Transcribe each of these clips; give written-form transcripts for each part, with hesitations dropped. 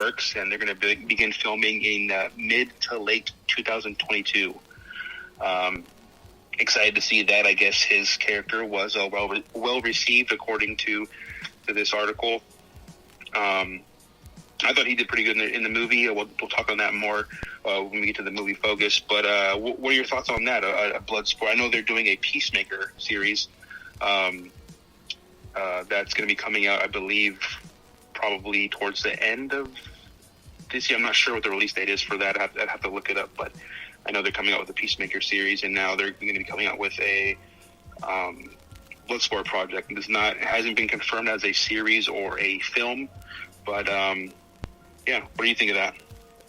works, and they're going to begin filming in mid to late 2022. Excited to see that. I guess his character was well received according to this article. I thought he did pretty good in the movie. We'll talk on that more when we get to the movie focus. But what are your thoughts on that? A Bloodsport. I know they're doing a Peacemaker series that's going to be coming out, I believe, probably towards the end of this year. I'm not sure what the release date is for that. I'd have to look it up. But I know they're coming out with the Peacemaker series, and now they're going to be coming out with a Bloodsport project. It hasn't been confirmed as a series or a film, but yeah, what do you think of that?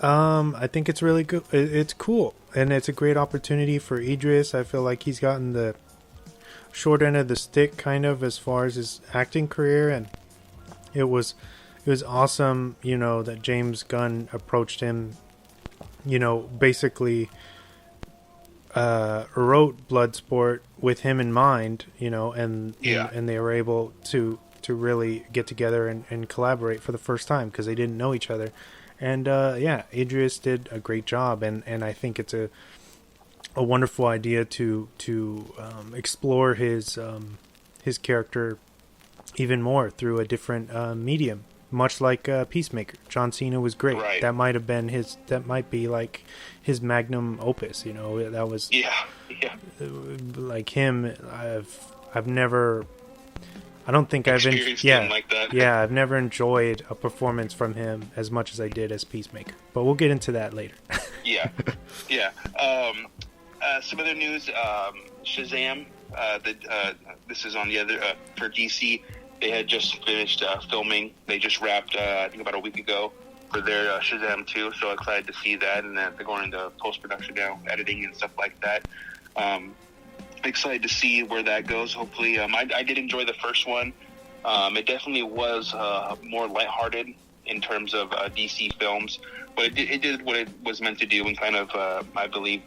I think it's really good. It's cool, and it's a great opportunity for Idris. I feel like he's gotten the short end of the stick, kind of, as far as his acting career, and it was awesome, that James Gunn approached him, basically wrote Bloodsport with him in mind, and they were able to really get together and collaborate for the first time because they didn't know each other. And Idris did a great job, and I think it's a wonderful idea to explore his character even more through a different medium, much like Peacemaker. John Cena was great. Right. That might be like his magnum opus. That was like him. I've never. I don't think I've like that. Yeah, I've never enjoyed a performance from him as much as I did as Peacemaker. But we'll get into that later. Yeah. Some other news: Shazam. This is on the other for DC. They had just finished filming. They just wrapped, I think, about a week ago for their Shazam 2. So excited to see that, and then they're going into post production now, editing and stuff like that. Excited to see where that goes. Hopefully, I did enjoy the first one. It definitely was more lighthearted in terms of DC films, but it did what it was meant to do, and kind of, I believe,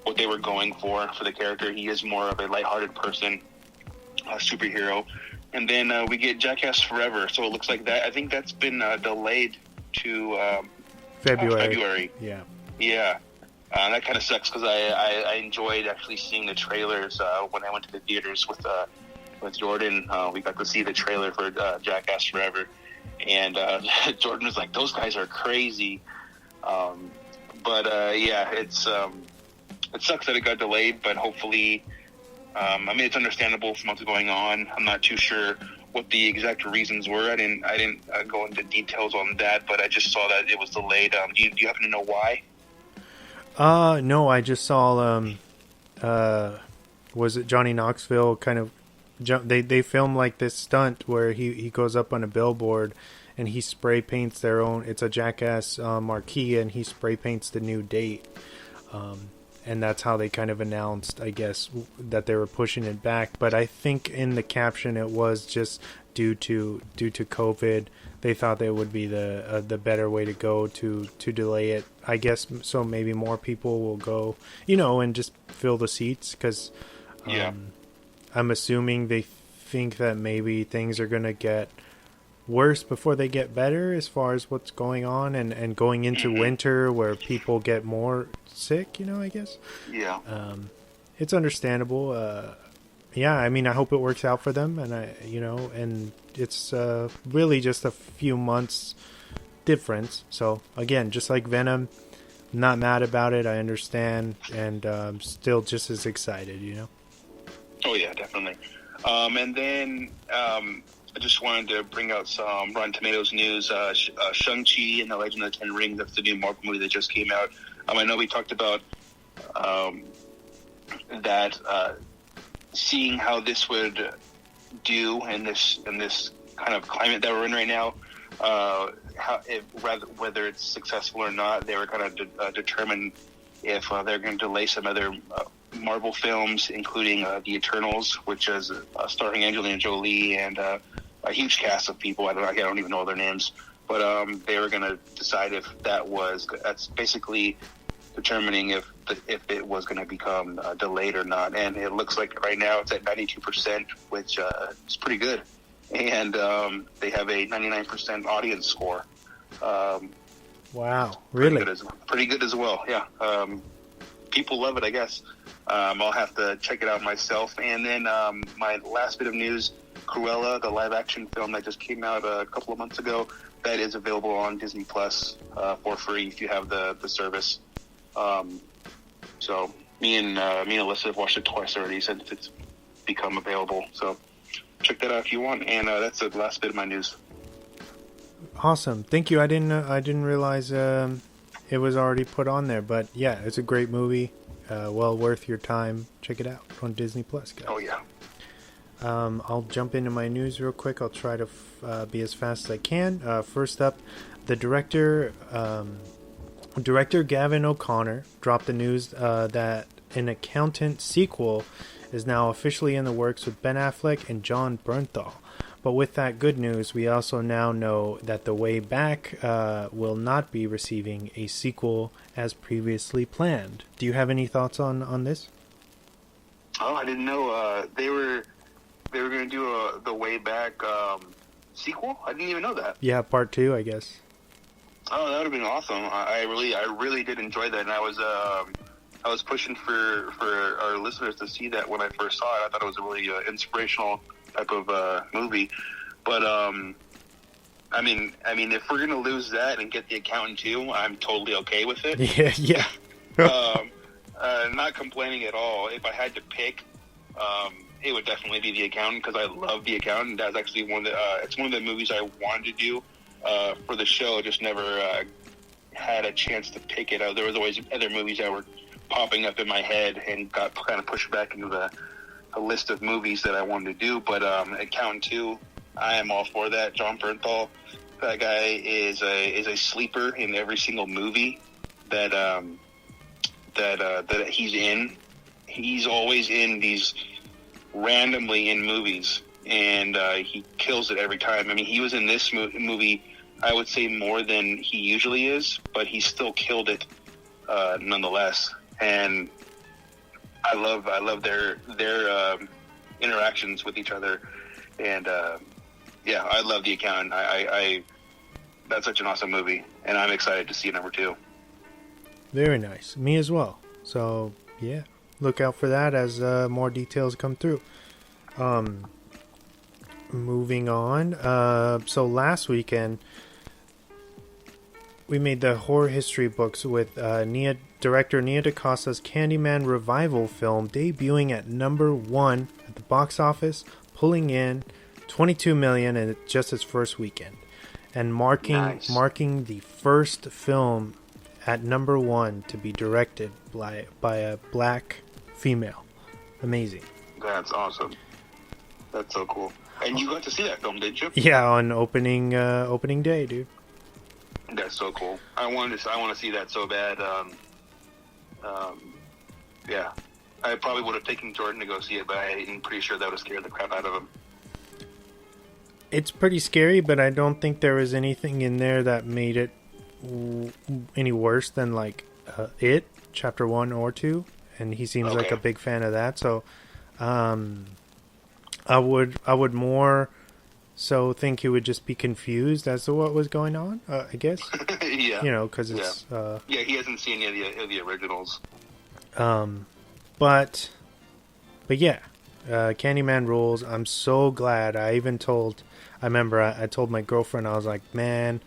what they were going for the character. He is more of a lighthearted person, superhero. And then we get Jackass Forever. So it looks like that. I think that's been delayed to February. Yeah. Yeah. That kind of sucks because I enjoyed actually seeing the trailers when I went to the theaters with Jordan. We got to see the trailer for Jackass Forever, and Jordan was like, "Those guys are crazy." It sucks that it got delayed, but hopefully, it's understandable from what's going on. I'm not too sure what the exact reasons were. I didn't go into details on that, but I just saw that it was delayed. Do you happen to know why? No, I just saw, was it Johnny Knoxville kind of, they film like this stunt where he goes up on a billboard and he spray paints it's a Jackass marquee, and he spray paints the new date. And that's how they kind of announced, I guess, that they were pushing it back. But I think in the caption it was just due to COVID. They thought that would be the better way to go to delay it, I guess, so maybe more people will go, and just fill the seats, because I'm assuming they think that maybe things are going to get worse before they get better as far as what's going on, and going into winter where people get more sick, I guess. Yeah. It's understandable. I hope it works out for them, and and it's really just a few months difference. So again, just like Venom, not mad about it. I understand, and still just as excited, Oh yeah, definitely. And then I just wanted to bring out some Rotten Tomatoes news. Shang-Chi and the Legend of the Ten Rings, that's the new Marvel movie that just came out. I know we talked about that seeing how this would do in this kind of climate that we're in right now, whether it's successful or not. They were kind of determine if they're going to delay some other Marvel films, including The Eternals, which is starring Angelina Jolie and a huge cast of people. I don't even know their names, but they were going to decide if that's basically determining if it was going to become delayed or not. And it looks like right now it's at 92%, which is pretty good. And they have a 99% audience score. Wow, really? Pretty good as well. Yeah. People love it, I guess. I'll have to check it out myself. And then my last bit of news: Cruella, the live-action film that just came out a couple of months ago, that is available on Disney Plus for free if you have the service. So me and Alyssa have watched it twice already since it's become available. So check that out if you want. And that's the last bit of my news. Awesome, thank you. I didn't realize it was already put on there, but yeah, it's a great movie. Well worth your time. Check it out on Disney Plus, guys. Oh yeah. I'll jump into my news real quick. I'll try to be as fast as I can. First up, the director Gavin O'Connor dropped the news that an Accountant sequel is now officially in the works with Ben Affleck and Jon Bernthal. But with that good news, we also now know that The Way Back will not be receiving a sequel as previously planned. Do you have any thoughts on this? Oh, I didn't know they were going to do The Way Back sequel. I didn't even know that. Yeah, part 2, I guess. Oh, that would have been awesome. I really did enjoy that, and I was pushing for our listeners to see that when I first saw it. I thought it was a really inspirational type of movie. But I mean, if we're gonna lose that and get The Accountant too, I'm totally okay with it. Yeah. Not complaining at all. If I had to pick, it would definitely be The Accountant because I love The Accountant. That's actually it's one of the movies I wanted to do for the show. Just never had a chance to pick it out. There was always other movies that were popping up in my head and got kind of pushed back into a list of movies that I wanted to do. But Accountant 2, I am all for that. Jon Bernthal, that guy is a sleeper in every single movie that he's in. He's always in these randomly in movies, and he kills it every time. I mean, he was in this movie, I would say, more than he usually is, but he still killed it nonetheless. And I love their interactions with each other, and yeah, I love The Accountant. I that's such an awesome movie, and I'm excited to see number 2. Very nice. Me as well. So yeah, look out for that as more details come through. Moving on. So last weekend we made the horror history books with director Nia DaCosta's Candyman revival film debuting at number 1 at the box office, pulling in $22 million in just its first weekend, and marking the first film at number 1 to be directed by a black female. Amazing. That's awesome. That's so cool. And you got to see that film, didn't you? Yeah, on opening day, dude. That's so cool. I want to see that so bad. Yeah, I probably would have taken Jordan to go see it, but I'm pretty sure that would have scared the crap out of him. It's pretty scary, but I don't think there was anything in there that made it any worse than like It Chapter 1 or 2, and he seems like a big fan of that. So, I would more so think he would just be confused as to what was going on. I guess. Yeah. You know, because it's yeah, he hasn't seen any of the originals. But yeah, Candyman rules. I'm so glad. I remember I told my girlfriend, I was like, man,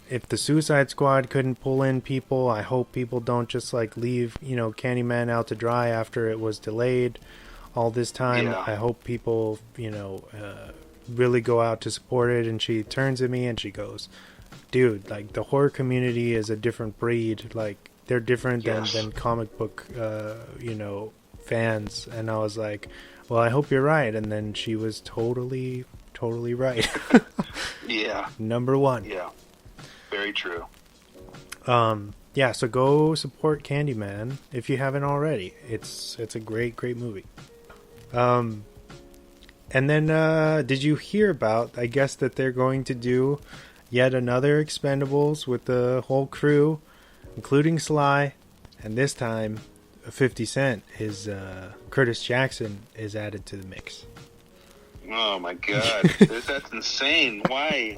if the Suicide Squad couldn't pull in people, I hope people don't just like leave, Candyman out to dry after it was delayed all this time. Yeah. I hope people, really go out to support it. And she turns to me and she goes, dude, like the horror community is a different breed. Like they're different than comic book, fans. And I was like, well, I hope you're right. And then she was totally right. Yeah. Number 1. Yeah. Very true. Yeah, so go support Candyman if you haven't already. It's a great movie. And then did you hear about, I guess, that they're going to do yet another Expendables with the whole crew, including Sly, and this time 50 Cent is Curtis Jackson is added to the mix. Oh my god, that's insane. Why?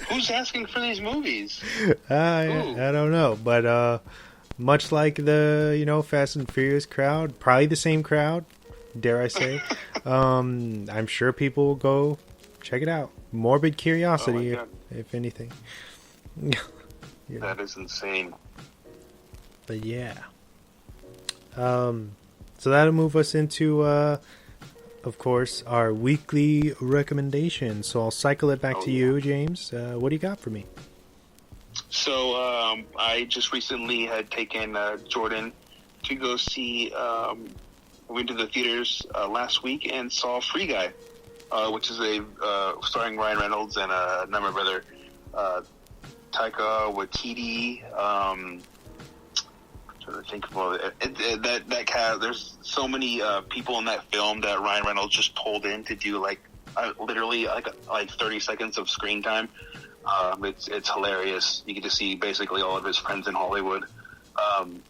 Who's asking for these movies? I don't know, but much like the Fast and Furious crowd, probably the same crowd, dare I say. I'm sure people will go check it out. Morbid curiosity, if anything. That is insane. But yeah. So that'll move us into, of course, our weekly recommendation. So I'll cycle it back to you, James. What do you got for me? So I just recently had taken Jordan to go see. We went to the theaters last week and saw Free Guy, which is starring Ryan Reynolds and a number of other Taika Waititi. Trying to think of that cast. There's so many people in that film that Ryan Reynolds just pulled in to do literally like 30 seconds of screen time. It's hilarious. You get to see basically all of his friends in Hollywood.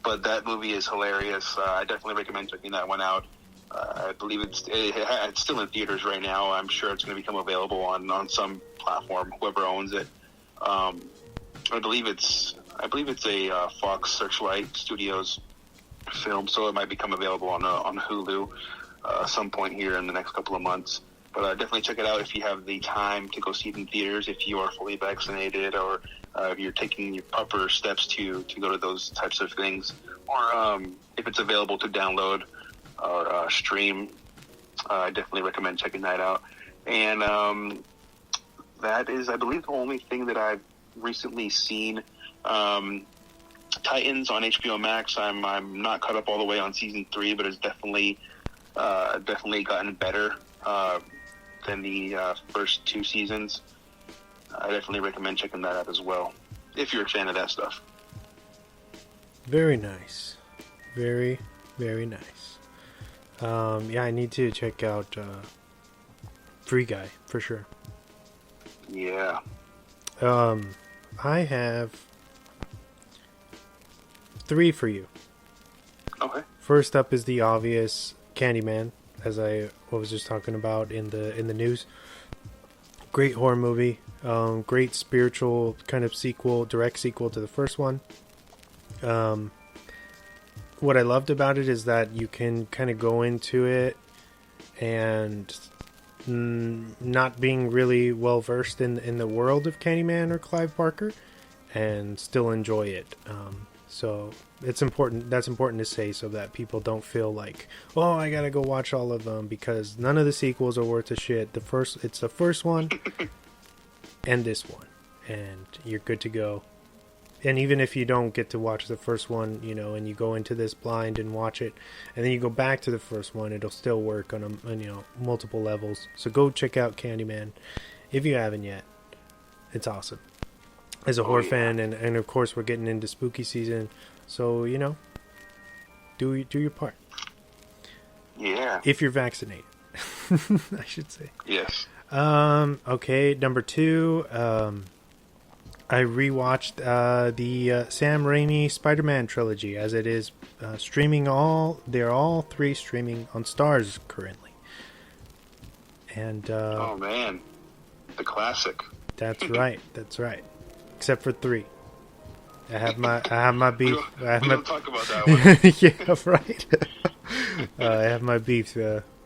But that movie is hilarious. I definitely recommend checking that one out. I believe it's still in theaters right now. I'm sure it's going to become available on some platform, whoever owns it. I believe it's a Fox Searchlight Studios film, so it might become available on Hulu some point here in the next couple of months. But definitely check it out if you have the time to go see it in theaters, if you are fully vaccinated, or if you're taking your proper steps to go to those types of things, or if it's available to download or stream. I definitely recommend checking that out. And that is, I believe, the only thing that I've recently seen. Titans on HBO Max. I'm not caught up all the way on season 3, but it's definitely gotten better than the first 2 seasons. I definitely recommend checking that out as well, if you're a fan of that stuff. Very nice. Very, very nice. Yeah, I need to check out Free Guy, for sure. Yeah. I have 3 for you. Okay. First up is the obvious Candyman, as I was just talking about in the news. Great horror movie. Great spiritual kind of direct sequel to the first one. What I loved about it is that you can kind of go into it and not being really well versed in the world of Candyman or Clive Barker, and still enjoy it. So it's important. That's important to say, so that people don't feel like, oh, I gotta go watch all of them, because none of the sequels are worth a shit. It's the first one and this one, and you're good to go. And even if you don't get to watch the first one, and you go into this blind and watch it, and then you go back to the first one, it'll still work on multiple levels. So go check out Candyman if you haven't yet. It's awesome. As a horror fan, and of course we're getting into spooky season, so do your part. Yeah. If you're vaccinated, I should say. Yes. Okay, number 2. I rewatched the Sam Raimi Spider-Man trilogy, as it is streaming. They're all 3 streaming on Starz currently. And oh man, the classic. That's right. That's right. Except for 3. I have my beef. We don't talk about that one. Yeah, right. I have my beef,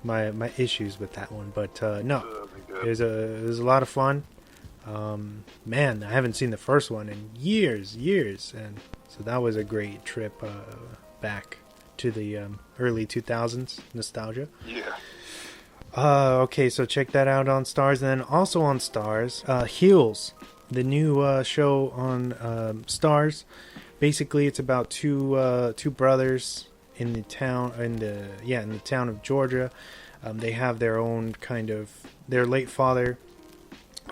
my issues with that one, but no, it was a lot of fun. Man, I haven't seen the first one in years, and so that was a great trip back to the early 2000s nostalgia. Yeah. Okay, so check that out on Starz, and then also on Starz, Heels, the new show on Starz. Basically, it's about two brothers in the town of Georgia. They have their own their late father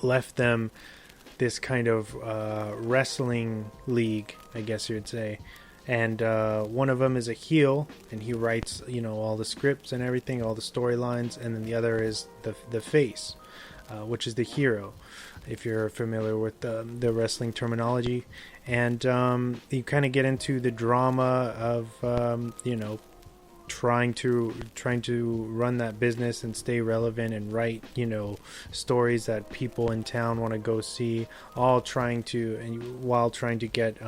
left them this kind of wrestling league, I guess you would say. And one of them is a heel, and he writes, all the scripts and everything, all the storylines. And then the other is the face, which is the hero, if you're familiar with the wrestling terminology. And you kind of get into the drama of, trying to run that business and stay relevant and write, stories that people in town want to go see, all trying to, and while trying to get